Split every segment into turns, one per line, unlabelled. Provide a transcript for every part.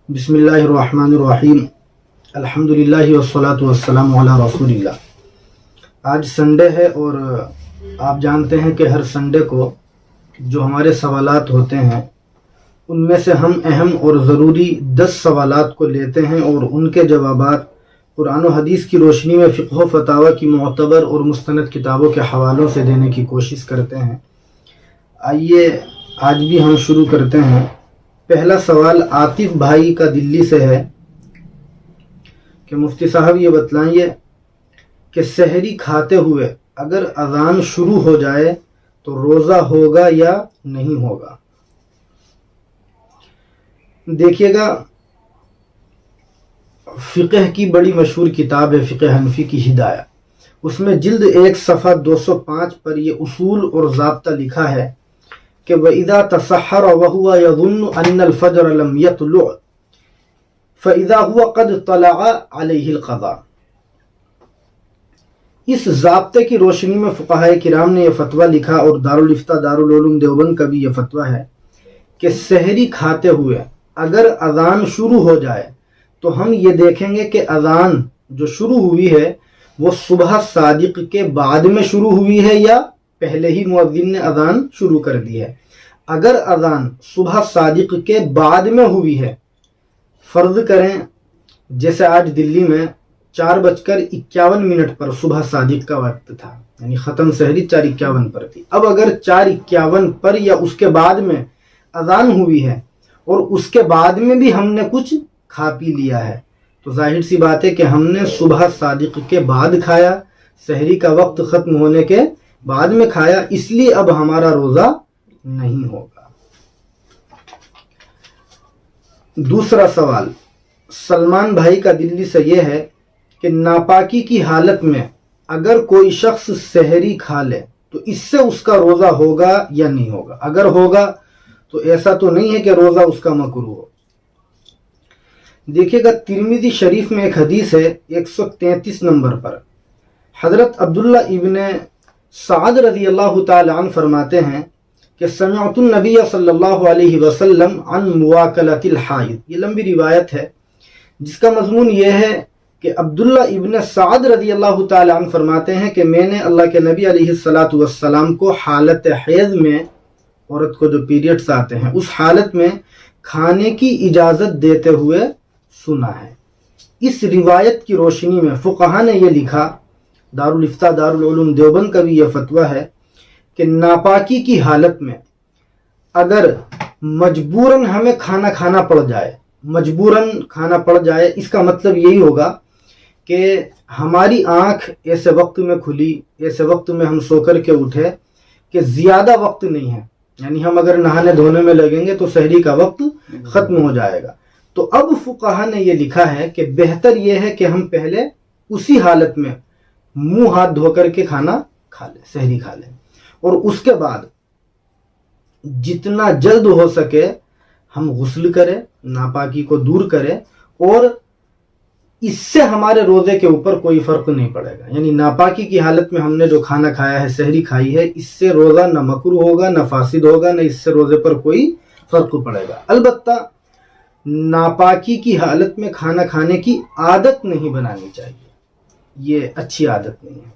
بسم اللہ الرحمن الرحیم الحمدللہ والصلاة والسلام علی رسول اللہ۔ آج سنڈے ہے اور آپ جانتے ہیں کہ ہر سنڈے کو جو ہمارے سوالات ہوتے ہیں ان میں سے ہم اہم اور ضروری 10 سوالات کو لیتے ہیں اور ان کے جوابات قرآن و حدیث کی روشنی میں فقہ و فتاوی کی معتبر اور مستند کتابوں کے حوالوں سے دینے کی کوشش کرتے ہیں۔ آئیے آج بھی ہم شروع کرتے ہیں۔ پہلا سوال عاطف بھائی کا دلی سے ہے کہ مفتی صاحب یہ بتلائیے کہ سحری کھاتے ہوئے اگر اذان شروع ہو جائے تو روزہ ہوگا یا نہیں ہوگا؟ دیکھیے گا، فقہ کی بڑی مشہور کتاب ہے فقہ حنفی کی ہدایہ، اس میں جلد 1 صفحہ 205 پر یہ اصول اور ضابطہ لکھا ہے کہ وَإِذَا تَسَحَّرَ وَهُوَ يَظُنُّ أَنَّ الْفَجْرَ لَمْ يَطْلُعْ فَإِذَا هُوَ قَدْ طَلَعَ عَلَيْهِ الْقَضَاءُ۔ اس ضابطے کی روشنی میں فقہائے کرام نے یہ فتویٰ لکھا اور دارالفتاء دارالعلوم دیوبند کا بھی یہ فتویٰ ہے کہ سحری کھاتے ہوئے اگر اذان شروع ہو جائے تو ہم یہ دیکھیں گے کہ اذان جو شروع ہوئی ہے وہ صبح صادق کے بعد میں شروع ہوئی ہے یا پہلے ہی مؤذن نے اذان شروع کر دی ہے۔ اگر اذان صبح صادق کے بعد میں ہوئی ہے، فرض کریں جیسے آج دلی میں 4:51 پر صبح صادق کا وقت تھا، یعنی ختم سحری 4:51 پر تھی۔ اب اگر 4:51 پر یا اس کے بعد میں اذان ہوئی ہے اور اس کے بعد میں بھی ہم نے کچھ کھا پی لیا ہے تو ظاہر سی بات ہے کہ ہم نے صبح صادق کے بعد کھایا، سحری کا وقت ختم ہونے کے بعد میں کھایا، اس لیے اب ہمارا روزہ نہیں ہوگا۔ دوسرا سوال سلمان بھائی کا دلی سے یہ ہے کہ ناپاکی کی حالت میں اگر کوئی شخص سحری کھا لے تو اس سے اس کا روزہ ہوگا یا نہیں ہوگا؟ اگر ہوگا تو ایسا تو نہیں ہے کہ روزہ اس کا مکروہ ہو۔ دیکھیے گا، ترمذی شریف میں ایک حدیث ہے 133 نمبر پر، حضرت عبداللہ ابن سعد رضی اللہ تعالی عنہ فرماتے ہیں کہ سمعت النبی صلی اللہ علیہ وسلم عن مواکلۃ الحائض۔ یہ لمبی روایت ہے جس کا مضمون یہ ہے کہ عبداللہ ابن سعد رضی اللہ تعالی عنہ فرماتے ہیں کہ میں نے اللہ کے نبی علیہ الصلاۃ والسلام کو حالت حیض میں، عورت کو جو پیریڈز آتے ہیں اس حالت میں کھانے کی اجازت دیتے ہوئے سنا ہے۔ اس روایت کی روشنی میں فقہا نے یہ لکھا، دارالفتاء دارالعلوم دیوبند کا بھی یہ فتویٰ ہے کہ ناپاکی کی حالت میں اگر مجبوراً ہمیں کھانا کھانا پڑ جائے، مجبوراً کھانا پڑ جائے، اس کا مطلب یہی ہوگا کہ ہماری آنکھ ایسے وقت میں کھلی، ایسے وقت میں ہم سو کر کے اٹھے کہ زیادہ وقت نہیں ہے، یعنی ہم اگر نہانے دھونے میں لگیں گے تو سحری کا وقت ختم ہو جائے گا، تو اب فقہا نے یہ لکھا ہے کہ بہتر یہ ہے کہ ہم پہلے اسی حالت میں منہ ہاتھ دھو کر کے کھانا کھا لیں، سحری کھا لیں، اور اس کے بعد جتنا جلد ہو سکے ہم غسل کریں، ناپاکی کو دور کریں، اور اس سے ہمارے روزے کے اوپر کوئی فرق نہیں پڑے گا۔ یعنی ناپاکی کی حالت میں ہم نے جو کھانا کھایا ہے، سحری کھائی ہے، اس سے روزہ نہ مکروہ ہوگا نہ فاسد ہوگا، نہ اس سے روزے پر کوئی فرق پڑے گا۔ البتہ ناپاکی کی حالت میں کھانا کھانے کی عادت نہیں بنانی چاہیے، یہ اچھی عادت نہیں ہے۔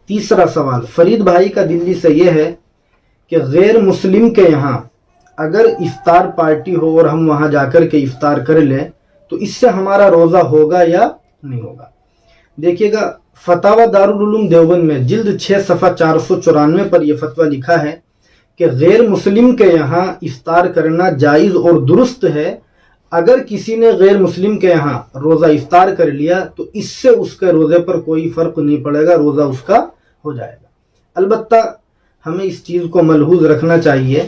تیسرا سوال فرید بھائی کا دلی سے یہ ہے کہ غیر مسلم کے یہاں اگر افطار پارٹی ہو اور ہم وہاں جا کر کے افطار کر لیں تو اس سے ہمارا روزہ ہوگا یا نہیں ہوگا؟ دیکھیے گا، فتاوی دارالعلوم دیوبند میں جلد 6 صفحہ 494 پر یہ فتویٰ لکھا ہے کہ غیر مسلم کے یہاں افطار کرنا جائز اور درست ہے۔ اگر کسی نے غیر مسلم کے یہاں روزہ افطار کر لیا تو اس سے اس کے روزے پر کوئی فرق نہیں پڑے گا، روزہ اس کا ہو جائے گا۔ البتہ ہمیں اس چیز کو ملحوظ رکھنا چاہیے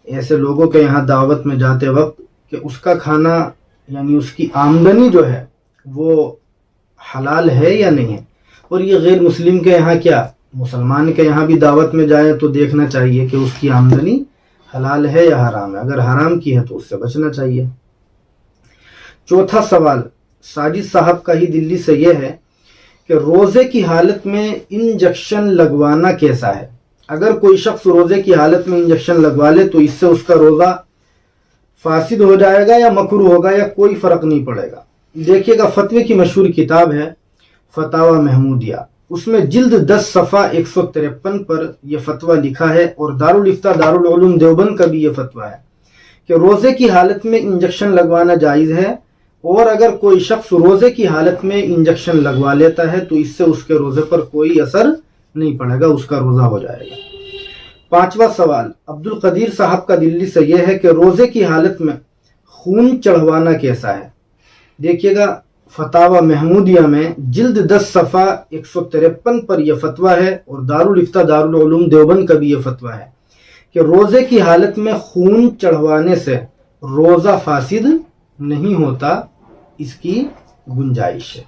ایسے لوگوں کے یہاں دعوت میں جاتے وقت کہ اس کا کھانا، یعنی اس کی آمدنی جو ہے وہ حلال ہے یا نہیں ہے، اور یہ غیر مسلم کے یہاں کیا مسلمان کے یہاں بھی دعوت میں جائیں تو دیکھنا چاہیے کہ اس کی آمدنی حلال ہے یا حرام ہے، اگر حرام کی ہے تو اس سے بچنا چاہیے۔ چوتھا سوال ساجد صاحب کا ہی دلی سے یہ ہے کہ روزے کی حالت میں انجیکشن لگوانا کیسا ہے؟ اگر کوئی شخص روزے کی حالت میں انجیکشن لگوا لے تو اس سے اس کا روزہ فاسد ہو جائے گا یا مکروہ ہوگا یا کوئی فرق نہیں پڑے گا. دیکھیے گا فتوے کی مشہور کتاب ہے فتاوی محمودیہ، اس میں جلد 10 صفحہ 153 پر یہ فتویٰ لکھا ہے، اور دارالفتاء دارالعلوم دیوبند کا بھی یہ فتویٰ ہے کہ روزے کی حالت میں انجیکشن لگوانا جائز ہے، اور اگر کوئی شخص روزے کی حالت میں انجیکشن لگوا لیتا ہے تو اس سے اس کے روزے پر کوئی اثر نہیں پڑے گا، اس کا روزہ ہو جائے گا. 5واں سوال عبد القدیر صاحب کا دلی سے یہ ہے کہ روزے کی حالت میں خون چڑھوانا کیسا ہے. دیکھیے گا فتاوی محمودیہ میں جلد 10 صفحہ 153 پر یہ فتویٰ ہے، اور دارالفتاء دارالعلوم دیوبند کا بھی یہ فتویٰ ہے کہ روزے کی حالت میں خون چڑھوانے سے روزہ فاسد نہیں ہوتا، اس کی گنجائش ہے.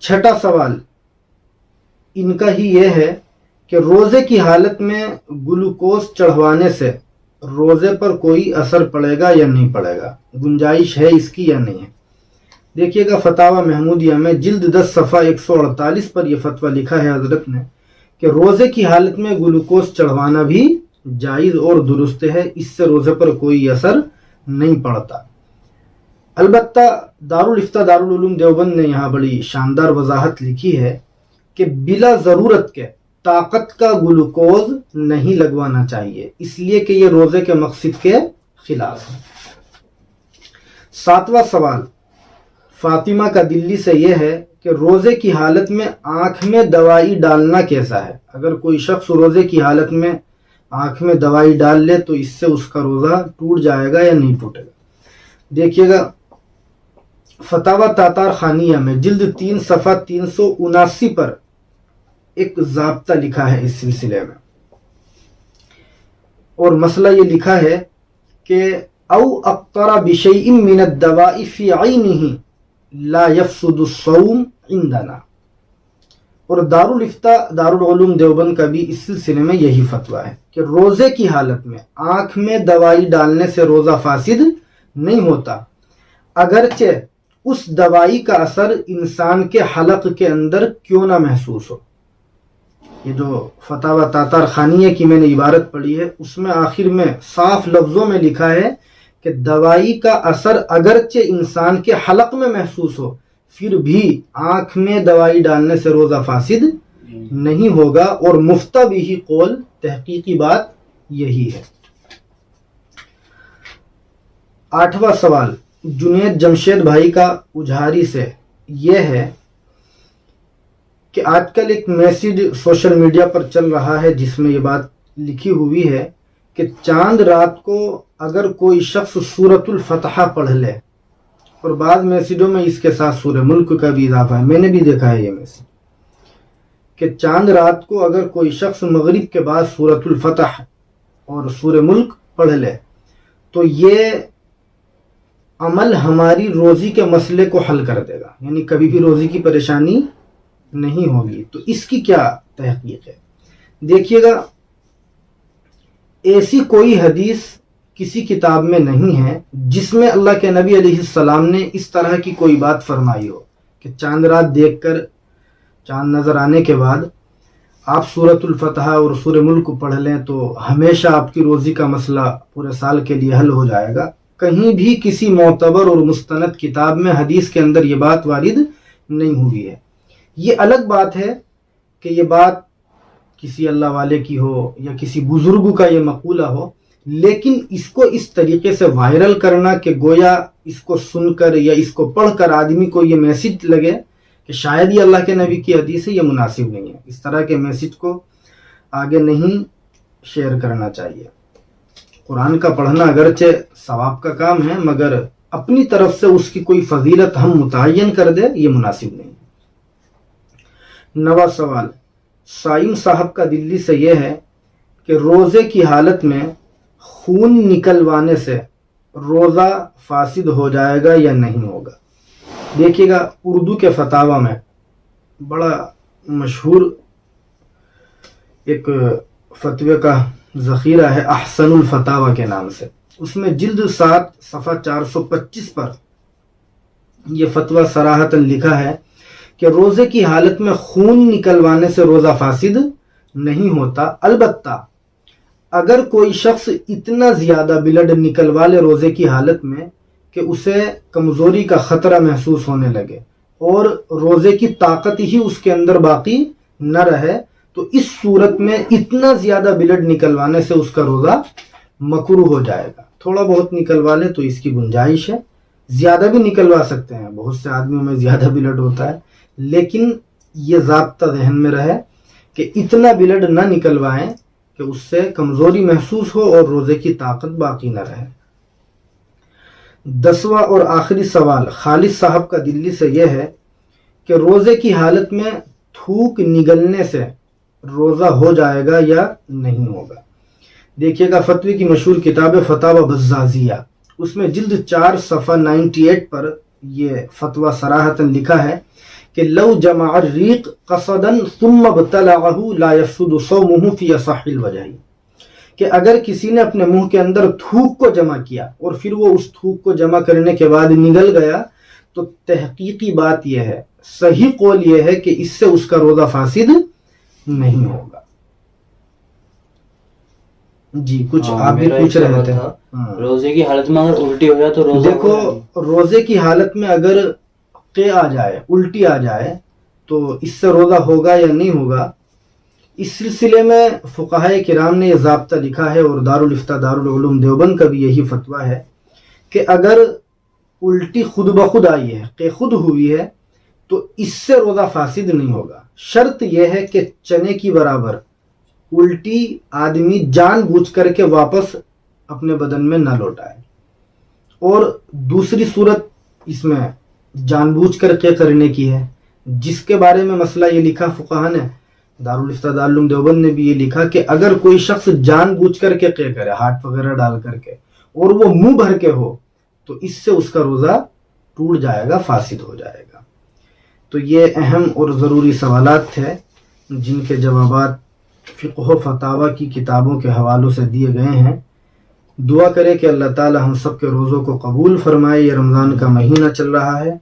6واں سوال ان کا ہی یہ ہے کہ روزے کی حالت میں گلوکوز چڑھوانے سے روزے پر کوئی اثر پڑے گا یا نہیں پڑے گا، گنجائش ہے اس کی یا نہیں ہے. دیکھیے گا فتاوی محمودیہ میں جلد 10 صفحہ 148 پر یہ فتویٰ لکھا ہے حضرت نے کہ روزے کی حالت میں گلوکوز چڑھوانا بھی جائز اور درست ہے، اس سے روزے پر کوئی اثر نہیں پڑتا. البتہ دارالفتاء دارالعلوم دیوبند نے یہاں بڑی شاندار وضاحت لکھی ہے کہ بلا ضرورت کے طاقت کا گلوکوز نہیں لگوانا چاہیے، اس لیے کہ یہ روزے کے مقصد کے خلاف ہے. 7واں سوال فاطمہ کا دلی سے یہ ہے کہ روزے کی حالت میں آنکھ میں دوائی ڈالنا کیسا ہے. اگر کوئی شخص روزے کی حالت میں آنکھ میں دوائی ڈال لے تو اس سے اس کا روزہ ٹوٹ جائے گا یا نہیں ٹوٹے گا. دیکھیے گا فتاوی تاتار خانیہ میں جلد 3 صفحہ 379 پر ایک ضابطہ لکھا ہے اس سلسلے میں، اور مسئلہ یہ لکھا ہے کہ او اقتر بشیء من الدواء فی عینہ لا یفسد الصوم عندنا. اور دارالفتاء دارالعلوم دیوبند کا بھی اس سلسلے میں یہی فتویٰ ہے کہ روزے کی حالت میں آنکھ میں دوائی ڈالنے سے روزہ فاسد نہیں ہوتا، اگرچہ اس دوائی کا اثر انسان کے حلق کے اندر کیوں نہ محسوس ہو. یہ جو فتاوی تاتار خانیہ کی میں نے عبارت پڑھی ہے اس میں آخر میں صاف لفظوں میں لکھا ہے کہ دوائی کا اثر اگرچہ انسان کے حلق میں محسوس ہو پھر بھی آنکھ میں دوائی ڈالنے سے روزہ فاسد نہیں ہوگا، اور مفتہ بھی قول تحقیقی بات یہی ہے. 8واں سوال جنید جمشید بھائی کا اجہاری سے یہ ہے کہ آج کل ایک میسیج سوشل میڈیا پر چل رہا ہے جس میں یہ بات لکھی ہوئی ہے کہ چاند رات کو اگر کوئی شخص سورۃ الفتح پڑھ لے، اور بعض میسیجوں میں اس کے ساتھ سورہ ملک کا بھی اضافہ ہے، میں نے بھی دیکھا ہے یہ میسیج کہ چاند رات کو اگر کوئی شخص مغرب کے بعد سورۃ الفتح اور سورہ ملک پڑھ لے تو یہ عمل ہماری روزی کے مسئلے کو حل کر دے گا، یعنی کبھی بھی روزی کی پریشانی نہیں ہوگی. تو اس کی کیا تحقیق ہے؟ دیکھیے گا ایسی کوئی حدیث کسی کتاب میں نہیں ہے جس میں اللہ کے نبی علیہ السلام نے اس طرح کی کوئی بات فرمائی ہو کہ چاند رات دیکھ کر چاند نظر آنے کے بعد آپ سورۃ الفتح اور سورہ ملک پڑھ لیں تو ہمیشہ آپ کی روزی کا مسئلہ پورے سال کے لیے حل ہو جائے گا. کہیں بھی کسی معتبر اور مستند کتاب میں حدیث کے اندر یہ بات وارد نہیں ہوئی ہے. یہ الگ بات ہے کہ یہ بات کسی اللہ والے کی ہو یا کسی بزرگ کا یہ مقولہ ہو، لیکن اس کو اس طریقے سے وائرل کرنا کہ گویا اس کو سن کر یا اس کو پڑھ کر آدمی کو یہ میسج لگے کہ شاید یہ اللہ کے نبی کی حدیث ہے، یہ مناسب نہیں ہے. اس طرح کے میسج کو آگے نہیں شیئر کرنا چاہیے. قرآن کا پڑھنا اگرچہ ثواب کا کام ہے مگر اپنی طرف سے اس کی کوئی فضیلت ہم متعین کر دیں یہ مناسب نہیں. 9واں سوال سائم صاحب کا دلی سے یہ ہے کہ روزے کی حالت میں خون نکلوانے سے روزہ فاسد ہو جائے گا یا نہیں ہوگا. دیکھیے گا اردو کے فتاوی میں بڑا مشہور ایک فتوے کا ذخیرہ ہے احسن الفتاوی کے نام سے، اس میں جلد 7 صفحہ 425 پر یہ فتویٰ صراحتاً لکھا ہے کہ روزے کی حالت میں خون نکلوانے سے روزہ فاسد نہیں ہوتا، البتہ اگر کوئی شخص اتنا زیادہ بلڈ نکلوا لے روزے کی حالت میں کہ اسے کمزوری کا خطرہ محسوس ہونے لگے اور روزے کی طاقت ہی اس کے اندر باقی نہ رہے، تو اس صورت میں اتنا زیادہ بلڈ نکلوانے سے اس کا روزہ مکروہ ہو جائے گا۔ تھوڑا بہت نکلوا لے تو اس کی گنجائش ہے، زیادہ بھی نکلوا سکتے ہیں، بہت سے آدمیوں میں زیادہ بلڈ ہوتا ہے، لیکن یہ ضابطہ ذہن میں رہے کہ اتنا بلڈ نہ نکلوائیں کہ اس سے کمزوری محسوس ہو اور روزے کی طاقت باقی نہ رہے۔ 10واں اور آخری سوال خالد صاحب کا دلی سے یہ ہے کہ روزے کی حالت میں تھوک نگلنے سے روزہ ہو جائے گا یا نہیں ہوگا؟ دیکھیے گا فتوی کی مشہور کتاب فتاوی بزازیہ، اس میں جلد 4 صفحہ 98 پر یہ فتویٰ صراحتاً لکھا ہے کہ لو جمع الریق قصدا ثم ابتلعه لا يفسد صومه في اصح الوجہ، کہ اگر کسی نے اپنے منہ کے اندر تھوک کو جمع کیا اور پھر وہ اس تھوک کو جمع کرنے کے بعد نگل گیا، تو تحقیقی بات یہ ہے، صحیح قول یہ ہے کہ اس سے اس کا روزہ فاسد نہیں ہوگا۔ جی کچھ آپ بھی پوچھ رہے تھے۔
روزے کی حالت میں اگر الٹی ہو جائے تو روزہ،
دیکھو روزے کی حالت میں اگر قے آ جائے، الٹی آ جائے، تو اس سے روزہ ہوگا یا نہیں ہوگا؟ اس سلسلے میں فقہائے کرام نے یہ ضابطہ لکھا ہے، اور دارالفتاء دارالعلوم دیوبند کا بھی یہی فتویٰ ہے کہ اگر الٹی خود بخود آئی ہے، قے خود ہوئی ہے، تو اس سے روزہ فاسد نہیں ہوگا۔ شرط یہ ہے کہ چنے کی برابر الٹی آدمی جان بوجھ کر کے واپس اپنے بدن میں نہ لوٹائے، اور دوسری صورت اس میں جان بوجھ کر قے کرنے کی ہے، جس کے بارے میں مسئلہ یہ لکھا فقہاء نے، دارالفتاء دارالعلوم دیوبند نے بھی یہ لکھا کہ اگر کوئی شخص جان بوجھ کر کے قے کرے، ہاتھ وغیرہ ڈال کر کے، اور وہ منہ بھر کے ہو، تو اس سے اس کا روزہ ٹوٹ جائے گا، فاسد ہو جائے گا۔ تو یہ اہم اور ضروری سوالات تھے جن کے جوابات فقہ و فتاوی کی کتابوں کے حوالوں سے دیے گئے ہیں۔ دعا کرے کہ اللہ تعالی ہم سب کے روزوں کو قبول فرمائے۔ یہ رمضان کا مہینہ چل رہا ہے،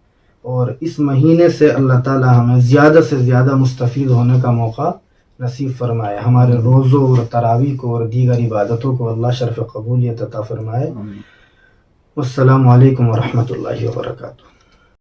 اور اس مہینے سے اللہ تعالی ہمیں زیادہ سے زیادہ مستفید ہونے کا موقع نصیب فرمائے۔ ہمارے روزوں اور تراویح کو اور دیگر عبادتوں کو اللہ شرف قبولیت عطا فرمائے۔ والسلام علیکم ورحمۃ اللہ وبرکاتہ۔